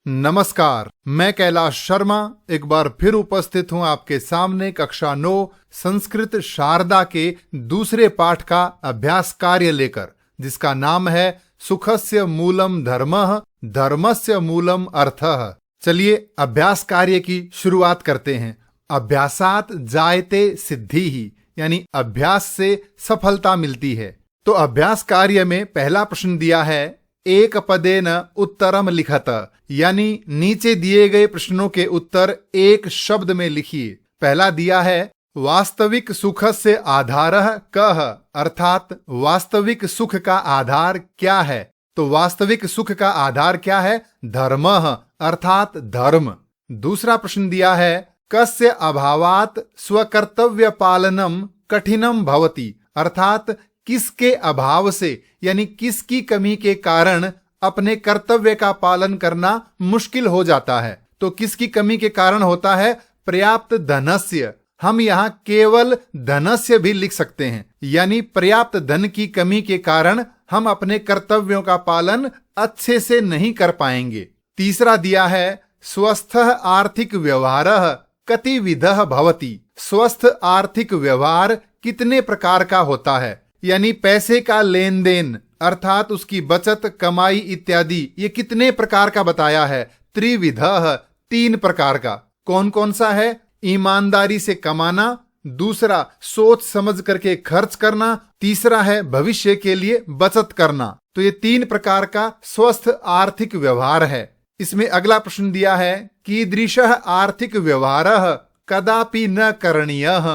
नमस्कार, मैं कैलाश शर्मा एक बार फिर उपस्थित हूं आपके सामने कक्षा 9 संस्कृत शारदा के दूसरे पाठ का अभ्यास कार्य लेकर, जिसका नाम है सुखस्य मूलम धर्मः धर्मस्य मूलम अर्थः। चलिए अभ्यास कार्य की शुरुआत करते हैं। अभ्यासात जायते सिद्धिः, यानी अभ्यास से सफलता मिलती है। तो अभ्यास कार्य में पहला प्रश्न दिया है एक पदेन उत्तरम लिखत, यानी नीचे दिए गए प्रश्नों के उत्तर एक शब्द में लिखिए। पहला दिया है वास्तविक सुख से आधारः कः, अर्थात वास्तविक सुख का आधार क्या है। तो वास्तविक सुख का आधार क्या है? धर्मः, अर्थात धर्म। दूसरा प्रश्न दिया है कस्य अभावात स्वकर्तव्य पालनम कठिनम भवति, अर्थात किसके अभाव से यानी किसकी कमी के कारण अपने कर्तव्य का पालन करना मुश्किल हो जाता है। तो किसकी कमी के कारण होता है? पर्याप्त धनस्य। हम यहाँ केवल धनस्य भी लिख सकते हैं, यानी पर्याप्त धन की कमी के कारण हम अपने कर्तव्यों का पालन अच्छे से नहीं कर पाएंगे। तीसरा दिया है स्वस्थ आर्थिक व्यवहारः कतिविधः भवति, स्वस्थ आर्थिक व्यवहार कितने प्रकार का होता है, यानी पैसे का लेन देन अर्थात उसकी बचत, कमाई इत्यादि ये कितने प्रकार का बताया है? त्रिविधः, 3 प्रकार का। कौन कौन सा है? ईमानदारी से कमाना, दूसरा सोच समझ करके खर्च करना, तीसरा है भविष्य के लिए बचत करना। तो ये 3 प्रकार का स्वस्थ आर्थिक व्यवहार है। इसमें अगला प्रश्न दिया है कीदृशः आर्थिक व्यवहारः कदापि न करणीयः,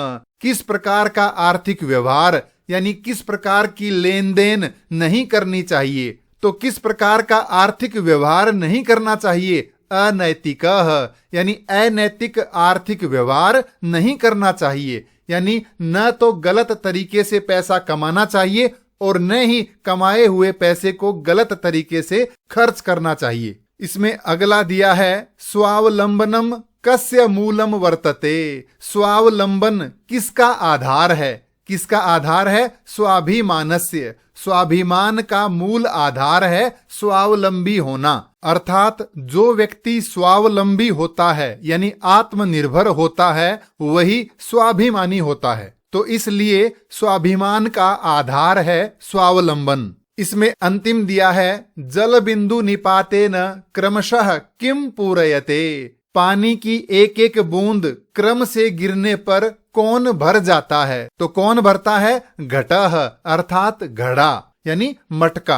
किस प्रकार का आर्थिक व्यवहार यानी किस प्रकार की लेन देन नहीं करनी चाहिए। तो किस प्रकार का आर्थिक व्यवहार नहीं करना चाहिए? अनैतिकः, यानी अनैतिक आर्थिक व्यवहार नहीं करना चाहिए, यानी न तो गलत तरीके से पैसा कमाना चाहिए और न ही कमाए हुए पैसे को गलत तरीके से खर्च करना चाहिए। इसमें अगला दिया है स्वावलंबनम कस्य मूलम वर्तते, स्वावलंबन किसका आधार है? किसका आधार है? स्वाभिमानस्य, स्वाभिमान का मूल आधार है स्वावलंबी होना, अर्थात जो व्यक्ति स्वावलंबी होता है यानी आत्मनिर्भर होता है वही स्वाभिमानी होता है। तो इसलिए स्वाभिमान का आधार है स्वावलंबन। इसमें अंतिम दिया है जल बिंदु निपातेन क्रमशः किम पूरयते, पानी की एक एक बूंद क्रम से गिरने पर कौन भर जाता है? तो कौन भरता है? घटः, अर्थात घड़ा यानी मटका।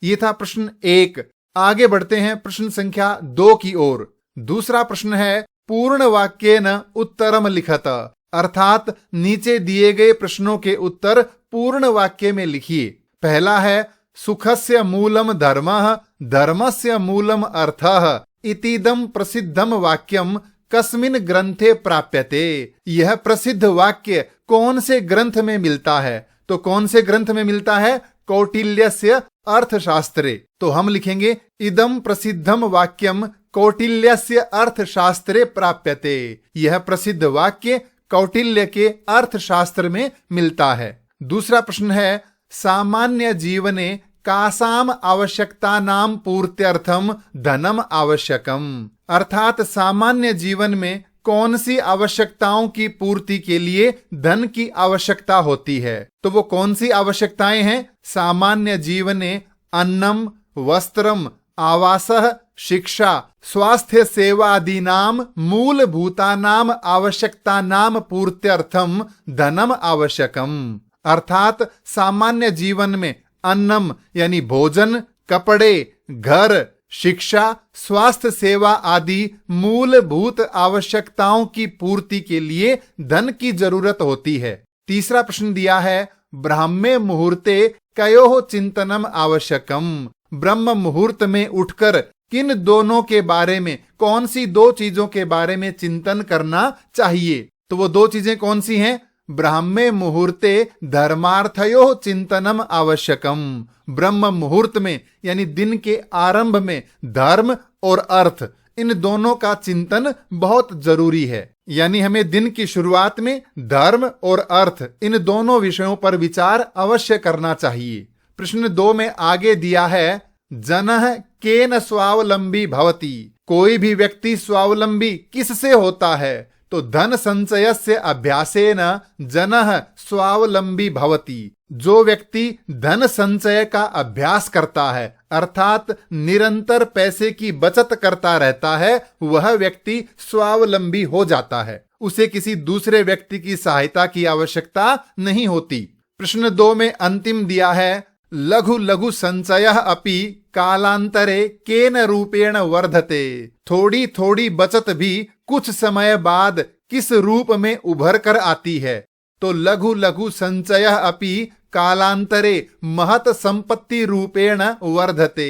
ये था प्रश्न 1। आगे बढ़ते हैं प्रश्न संख्या 2 की ओर। दूसरा प्रश्न है पूर्ण वाक्येन उत्तरम लिखत, अर्थात नीचे दिए गए प्रश्नों के उत्तर पूर्ण वाक्य में लिखिए। पहला है सुखस्य मूलम धर्मः धर्मस्य मूलम अर्थः इतीदम प्रसिद्धम वाक्यम कस्मिन ग्रंथे प्राप्यते, यह प्रसिद्ध वाक्य कौन से ग्रंथ में मिलता है? तो कौन से ग्रंथ में मिलता है? कौटिल्यस्य अर्थशास्त्रे। तो हम लिखेंगे इदम प्रसिद्धम वाक्यम कौटिल्यस्य अर्थशास्त्रे प्राप्यते, यह प्रसिद्ध वाक्य कौटिल्य के अर्थशास्त्र में मिलता है। दूसरा प्रश्न है सामान्य जीवने कासाम आवश्यकता नाम पूर्त्यर्थम धनम आवश्यकम, अर्थात सामान्य जीवन में कौन सी आवश्यकताओं की पूर्ति के लिए धन की आवश्यकता होती है? तो वो कौन सी आवश्यकताएं हैं? सामान्य जीवने अन्नम वस्त्रम आवासः शिक्षा स्वास्थ्य सेवादीनाम मूलभूतानाम आवश्यकतानाम पूर्त्यर्थम धनम आवश्यकम, अर्थात सामान्य जीवन में अन्नम यानी भोजन, कपड़े, घर, शिक्षा, स्वास्थ्य सेवा आदि मूलभूत आवश्यकताओं की पूर्ति के लिए धन की जरूरत होती है। तीसरा प्रश्न दिया है ब्राह्मे मुहूर्ते कयोः चिंतनम आवश्यकम, ब्रह्म मुहूर्त में उठकर किन दोनों के बारे में, कौन सी 2 चीजों के बारे में चिंतन करना चाहिए? तो वो 2 चीजें कौन सी हैं? ब्राह्मे मुहूर्ते धर्मार्थयोः चिंतनम आवश्यकम, ब्रह्म मुहूर्त में यानी दिन के आरंभ में धर्म और अर्थ इन दोनों का चिंतन बहुत जरूरी है, यानी हमें दिन की शुरुआत में धर्म और अर्थ इन दोनों विषयों पर विचार अवश्य करना चाहिए। प्रश्न 2 में आगे दिया है जनः केन स्वावलंबी भवति, कोई भी व्यक्ति स्वावलंबी किससे होता है? तो धन संचयस्य अभ्यासेन जनः स्वावलंबी भवति। जो व्यक्ति धन संचय का अभ्यास करता है अर्थात निरंतर पैसे की बचत करता रहता है, वह व्यक्ति स्वावलंबी हो जाता है। उसे किसी दूसरे व्यक्ति की सहायता की आवश्यकता नहीं होती। प्रश्न 2 में अंतिम दिया है, लघु लघु संचयः अपि कालांतरे केन रूपेण वर्धते। थोड़ी थोड़ी बचत भी कुछ समय बाद किस रूप में उभर कर आती है? तो लघु लघु संचयः अपि कालांतरे महत संपत्ति रूपेण वर्धते।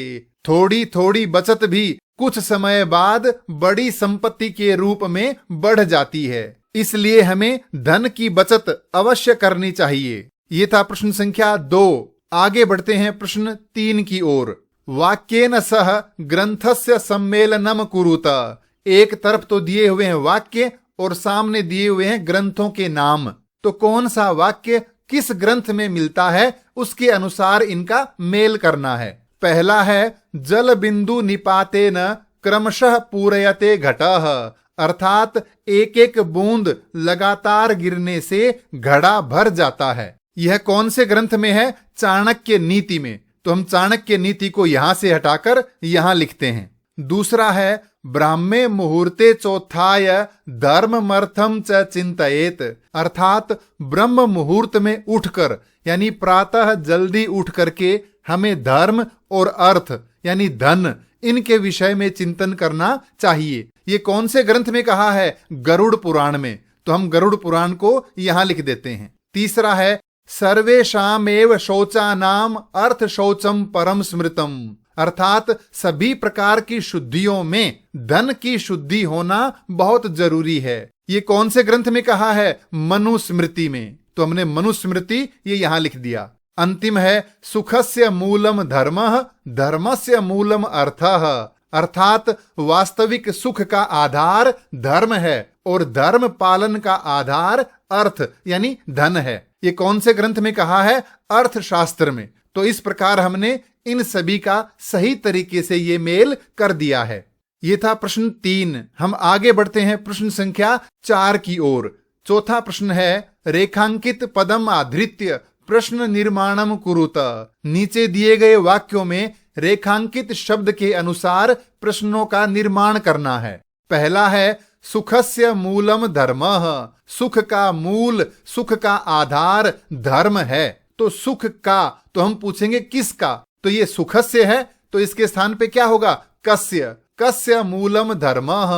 थोड़ी थोड़ी बचत भी कुछ समय बाद बड़ी संपत्ति के रूप में बढ़ जाती है। इसलिए हमें धन की बचत अवश्य करनी चाहिए। ये था प्रश्न संख्या 2। आगे बढ़ते हैं प्रश्न 3 की ओर। वाक्येन सह ग्रंथस्य सम्मेलनम कुरुत। एक तरफ तो दिए हुए हैं वाक्य और सामने दिए हुए हैं ग्रंथों के नाम। तो कौन सा वाक्य किस ग्रंथ में मिलता है उसके अनुसार इनका मेल करना है। पहला है जल बिंदु निपातेन क्रमशः पूरयते घटः, अर्थात एक एक बूंद लगातार गिरने से घड़ा भर जाता है। यह कौन से ग्रंथ में है? चाणक्य नीति में। तो हम चाणक्य नीति को यहां से हटाकर यहां लिखते हैं। दूसरा है ब्राह्मे मुहूर्ते चौथाय धर्ममर्थम च चिंतयेत, अर्थात ब्रह्म मुहूर्त में उठकर यानी प्रातः जल्दी उठ करके हमें धर्म और अर्थ यानी धन इनके विषय में चिंतन करना चाहिए। ये कौन से ग्रंथ में कहा है? गरुड़ पुराण में। तो हम गरुड़ पुराण को यहां लिख देते हैं। तीसरा है सर्वेषामेव शौचानाम अर्थ शौचम परम स्मृतम, अर्थात सभी प्रकार की शुद्धियों में धन की शुद्धि होना बहुत जरूरी है। ये कौन से ग्रंथ में कहा है? मनुस्मृति में। तो हमने मनुस्मृति ये यहां लिख दिया। अंतिम है सुखस्य मूलम धर्मः धर्मस्य मूलम अर्थः, अर्थात वास्तविक सुख का आधार धर्म है और धर्म पालन का आधार अर्थ यानी धन है। ये कौन से ग्रंथ में कहा है? अर्थशास्त्र में। तो इस प्रकार हमने इन सभी का सही तरीके से ये मेल कर दिया है। ये था प्रश्न 3। हम आगे बढ़ते हैं प्रश्न संख्या 4 की ओर। चौथा प्रश्न है रेखांकित पदम आधृत्य प्रश्न निर्माणम कुरुत। नीचे दिए गए वाक्यों में रेखांकित शब्द के अनुसार प्रश्नों का निर्माण करना है। पहला है सुखस्य मूलम धर्मः, सुख का मूल सुख का आधार धर्म है। तो सुख का तो हम पूछेंगे किसका? तो ये सुखस्य है तो इसके स्थान पे क्या होगा? कस्य। कस्य मूलम धर्मः,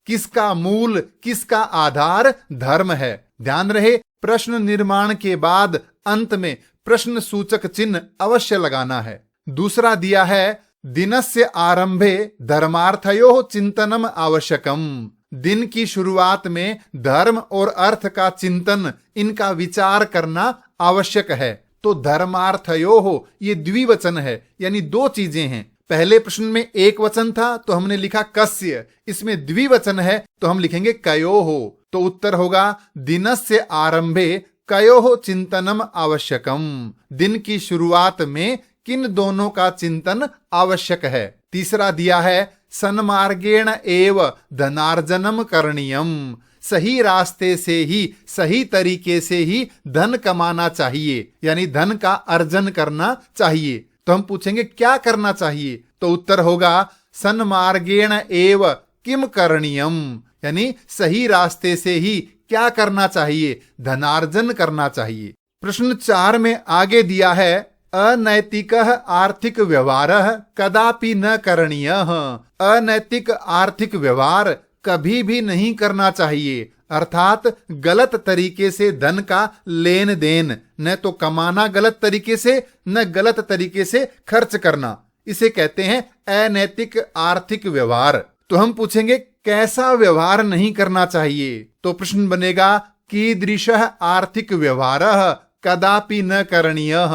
किसका मूल किसका आधार धर्म है। ध्यान रहे प्रश्न निर्माण के बाद अंत में प्रश्न सूचक चिन्ह अवश्य लगाना है। दूसरा दिया है दिनस्य आरंभे धर्मार्थयोः चिंतनम आवश्यकम। दिन की शुरुआत में धर्म और अर्थ का चिंतन इनका विचार करना आवश्यक है। तो धर्मार्थयोः ये द्विवचन है यानी दो चीजें हैं। पहले प्रश्न में एक वचन था तो हमने लिखा कस्य, इसमें द्विवचन है तो हम लिखेंगे कयोः। तो उत्तर होगा दिनस्य आरंभे कयोः चिंतनम आवश्यकम। दिन की शुरुआत में किन दोनों का चिंतन आवश्यक है। तीसरा दिया है सन्मार्गेण एव धनार्जनम करणीयम। सही रास्ते से ही सही तरीके से ही धन कमाना चाहिए यानी धन का अर्जन करना चाहिए। तो हम पूछेंगे क्या करना चाहिए? तो उत्तर होगा सन्मार्गेण एव किम करणीयम, यानी सही रास्ते से ही क्या करना चाहिए? धनार्जन करना चाहिए। प्रश्न 4 में आगे दिया है अनैतिकः आर्थिक व्यवहारः कदापि न करणीयः। अनैतिक आर्थिक व्यवहार कभी भी नहीं करना चाहिए, अर्थात गलत तरीके से धन का लेन देन, न तो कमाना गलत तरीके से न गलत तरीके से खर्च करना, इसे कहते हैं अनैतिक आर्थिक व्यवहार। तो हम पूछेंगे कैसा व्यवहार नहीं करना चाहिए? तो प्रश्न बनेगा कीदृशः आर्थिक व्यवहारः कदापि न करणीयः।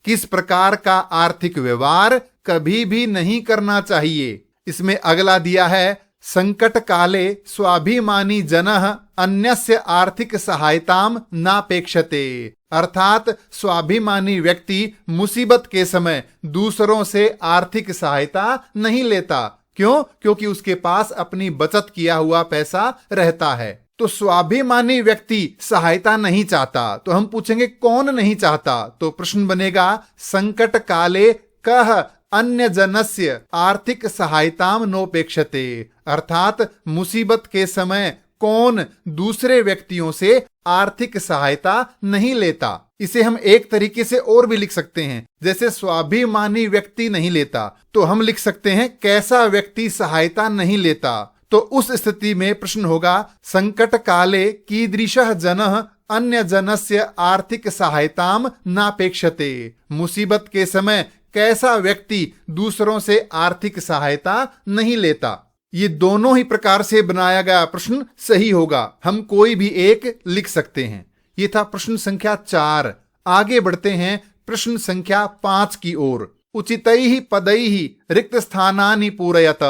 किस प्रकार का आर्थिक व्यवहार कभी भी नहीं करना चाहिए। इसमें अगला दिया है संकट काले स्वाभिमानी जनः अन्यस्य आर्थिक सहायताम नापेक्षते, अर्थात स्वाभिमानी व्यक्ति मुसीबत के समय दूसरों से आर्थिक सहायता नहीं लेता, क्यों? क्योंकि उसके पास अपनी बचत किया हुआ पैसा रहता है। तो स्वाभिमानी व्यक्ति सहायता नहीं चाहता, तो हम पूछेंगे कौन नहीं चाहता? तो प्रश्न बनेगा संकट काले कह अन्य जनस्य आर्थिक सहायताम नोपेक्षते, अर्थात मुसीबत के समय कौन दूसरे व्यक्तियों से आर्थिक सहायता नहीं लेता। इसे हम एक तरीके से और भी लिख सकते हैं, जैसे स्वाभिमानी व्यक्ति नहीं लेता तो हम लिख सकते हैं कैसा व्यक्ति सहायता नहीं लेता। तो उस स्थिति में प्रश्न होगा संकट काले कीदृशः जनः अन्य जनस्य आर्थिक सहायताम नापेक्षते, मुसीबत के समय कैसा व्यक्ति दूसरों से आर्थिक सहायता नहीं लेता। ये दोनों ही प्रकार से बनाया गया प्रश्न सही होगा, हम कोई भी एक लिख सकते हैं। ये था प्रश्न संख्या 4। आगे बढ़ते हैं प्रश्न संख्या 5 की ओर। उचितैहि पदैहि रिक्त स्थानानि पूरयत,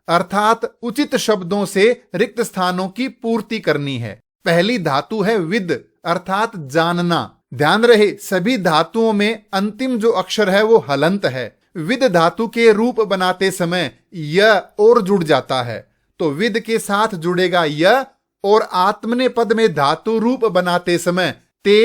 अर्थात उचित शब्दों से रिक्त स्थानों की पूर्ति करनी है। पहली धातु है विद, अर्थात जानना। ध्यान रहे सभी धातुओं में अंतिम जो अक्षर है वो हलंत है। विद धातु के रूप बनाते समय य और जुड़ जाता है, तो विद के साथ जुड़ेगा य, और आत्मनेपद में धातु रूप बनाते समय ते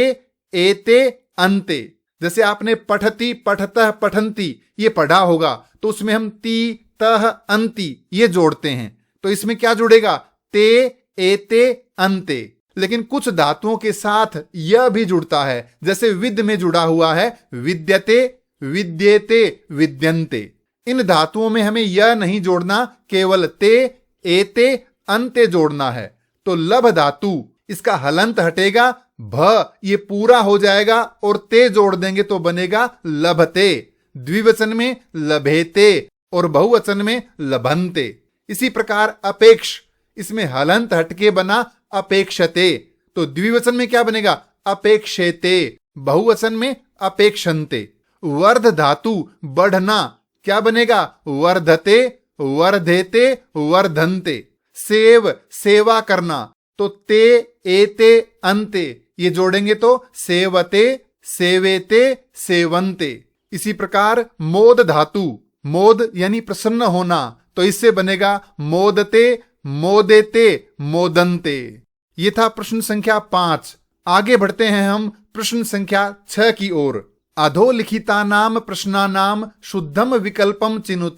एते अंते। जैसे आपने पठती पठतः पठंती ये पढ़ा होगा, तो उसमें हम ती तह अंति ये जोड़ते हैं, तो इसमें क्या जुड़ेगा? ते एते अंते। लेकिन कुछ धातुओं के साथ यह भी जुड़ता है, जैसे विद में जुड़ा हुआ है विद्यते विद्येते विद्यन्ते। इन धातुओं में हमें यह नहीं जोड़ना, केवल ते एते अंते जोड़ना है। तो लभ धातु इसका हलंत हटेगा, भ ये पूरा हो जाएगा और ते जोड़ देंगे तो बनेगा लभते। द्विवचन में लभेते और बहुवचन में लभन्ते। इसी प्रकार अपेक्ष, इसमें हलंत हटके बना अपेक्षते, तो द्विवचन में क्या बनेगा? अपेक्षेते, बहुवचन में अपेक्षन्ते। वर्ध धातु बढ़ना, क्या बनेगा? वर्धते वर्धेते वर्धन्ते। सेव सेवा करना, तो ते एते अंते ये जोड़ेंगे तो सेवते सेवेते सेवन्ते। इसी प्रकार मोद धातु, मोद यानी प्रसन्न होना, तो इससे बनेगा मोदते मोदेते मोदन्ते। ये था प्रश्न संख्या 5। आगे बढ़ते हैं हम प्रश्न संख्या 6 की ओर। अधोलिखितानाम प्रश्नानाम शुद्धम विकल्पम चिनुत,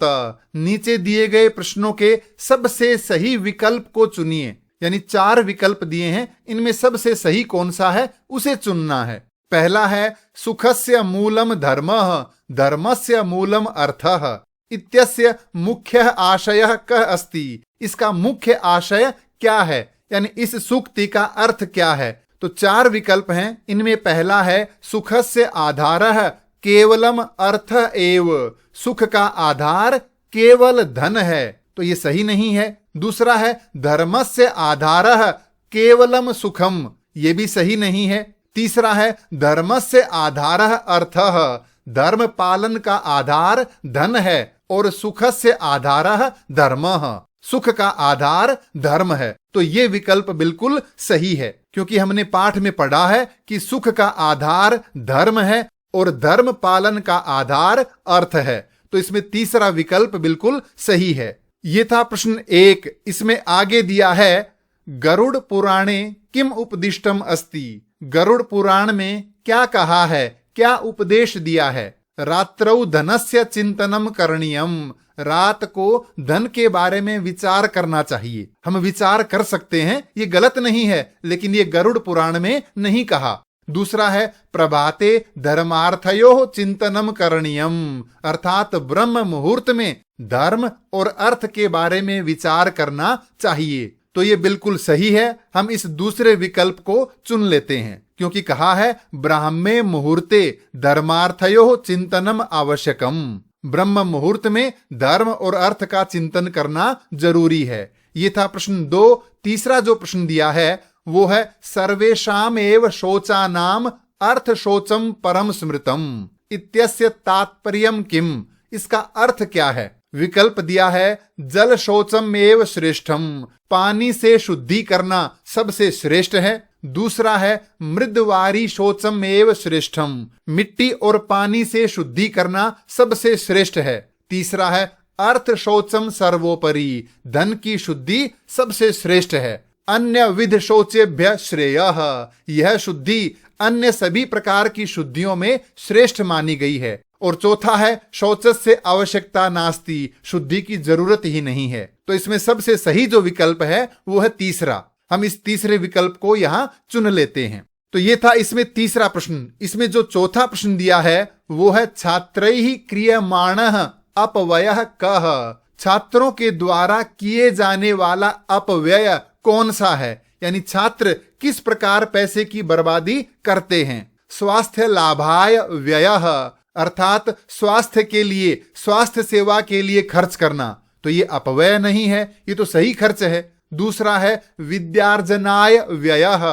नीचे दिए गए प्रश्नों के सबसे सही विकल्प को चुनिए। यानी 4 विकल्प दिए हैं, इनमें सबसे सही कौन सा है उसे चुनना है। पहला है सुखस्य मूलम धर्मः धर्मस्य मूलम अर्थः इत्यस्य मुख्य आशयः कः अस्ति, इसका मुख्य आशय क्या है, यानी इस सूक्ति का अर्थ क्या है। तो 4 विकल्प हैं, इनमें पहला है सुखस्य आधारः केवलम अर्थ एव, सुख का आधार केवल धन है, तो ये सही नहीं है। दूसरा है धर्मस्य आधारः केवलम सुखम, ये भी सही नहीं है। तीसरा है धर्मस्य आधारः अर्थः, धर्म पालन का आधार धन है और सुखस्य आधारः धर्मः, सुख का आधार धर्म है। तो ये विकल्प बिल्कुल सही है, क्योंकि हमने पाठ में पढ़ा है कि सुख का आधार धर्म है और धर्म पालन का आधार अर्थ है। तो इसमें तीसरा विकल्प बिल्कुल सही है। ये था प्रश्न 1। इसमें आगे दिया है गरुड़ पुराणे किम उपदिष्टम अस्ति, गरुड़ पुराण में क्या कहा है, क्या उपदेश दिया है। रात्रौ धनस्य चिंतनम करणीयम, रात को धन के बारे में विचार करना चाहिए। हम विचार कर सकते हैं, ये गलत नहीं है, लेकिन ये गरुड़ पुराण में नहीं कहा। दूसरा है प्रभाते धर्मार्थयोः चिंतनम करणीयम, अर्थात ब्रह्म मुहूर्त में धर्म और अर्थ के बारे में विचार करना चाहिए। तो ये बिल्कुल सही है, हम इस दूसरे विकल्प को चुन लेते हैं, क्योंकि कहा है ब्राह्मे मुहूर्ते धर्मार्थयोः चिंतनम आवश्यकम, ब्रह्म मुहूर्त में धर्म और अर्थ का चिंतन करना जरूरी है। ये था प्रश्न 2। तीसरा जो प्रश्न दिया है वो है सर्वेषाम एव शोचानाम अर्थ शोचम परम स्मृतम इत्यस्य तात्पर्यम किम, इसका अर्थ क्या है। विकल्प दिया है जल शौचम एव श्रेष्ठम, पानी से शुद्धि करना सबसे श्रेष्ठ है। दूसरा है मृदवारी शौचम एव श्रेष्ठम, मिट्टी और पानी से शुद्धि करना सबसे श्रेष्ठ है। तीसरा है अर्थ शौचम सर्वोपरि, धन की शुद्धि सबसे श्रेष्ठ है। अन्य विध शौचेभ्य श्रेयः, यह शुद्धि अन्य सभी प्रकार की शुद्धियों में श्रेष्ठ मानी गई है। और चौथा है शौचस्य आवश्यकता नास्ति, शुद्धि की जरूरत ही नहीं है। तो इसमें सबसे सही जो विकल्प है वो है तीसरा। हम इस तीसरे विकल्प को यहाँ चुन लेते हैं। तो ये था इसमें तीसरा प्रश्न। इसमें जो चौथा प्रश्न दिया है वो है छात्रैः क्रियमाणः अपव्ययः कः, छात्रों के द्वारा किए जाने वाला अपव्यय कौन सा है, यानी छात्र किस प्रकार पैसे की बर्बादी करते हैं। स्वास्थ्य लाभाय व्ययः, अर्थात स्वास्थ्य के लिए, स्वास्थ्य सेवा के लिए खर्च करना, तो ये अपव्यय नहीं है, ये तो सही खर्च है। दूसरा है विद्यार्जनाय व्ययः,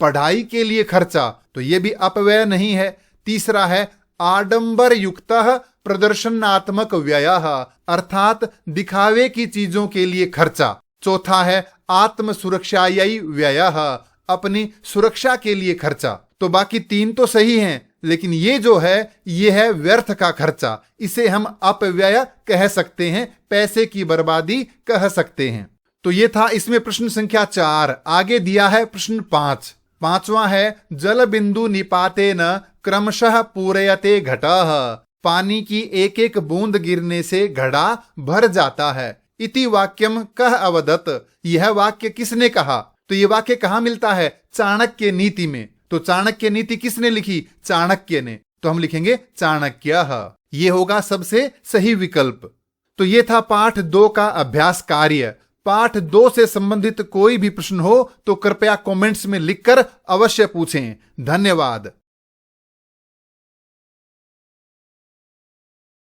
पढ़ाई के लिए खर्चा, तो ये भी अपव्यय नहीं है। तीसरा है आडंबर युक्तः प्रदर्शनात्मक व्ययः, अर्थात दिखावे की चीजों के लिए खर्चा। चौथा है आत्म सुरक्षायै व्ययः, अपनी सुरक्षा के लिए खर्चा। तो बाकी तीन तो सही हैं, लेकिन ये जो है ये है व्यर्थ का खर्चा, इसे हम अपव्यय कह सकते हैं, पैसे की बर्बादी कह सकते हैं। तो ये था इसमें प्रश्न संख्या 4। आगे दिया है प्रश्न 5। पांचवां है जल बिंदु निपातेन क्रमशः पूरयते घटः, पानी की एक एक बूंद गिरने से घड़ा भर जाता है। इति वाक्यम कह अवदत, यह वाक्य किसने कहा। तो ये वाक्य कहाँ मिलता है, चाणक्य नीति में। तो चाणक्य नीति किसने लिखी, चाणक्य ने। तो हम लिखेंगे चाणक्यः, ये होगा सबसे सही विकल्प। तो ये था पाठ 2 का अभ्यास कार्य। पाठ 2 से संबंधित कोई भी प्रश्न हो तो कृपया कमेंट्स में लिखकर अवश्य पूछें। धन्यवाद।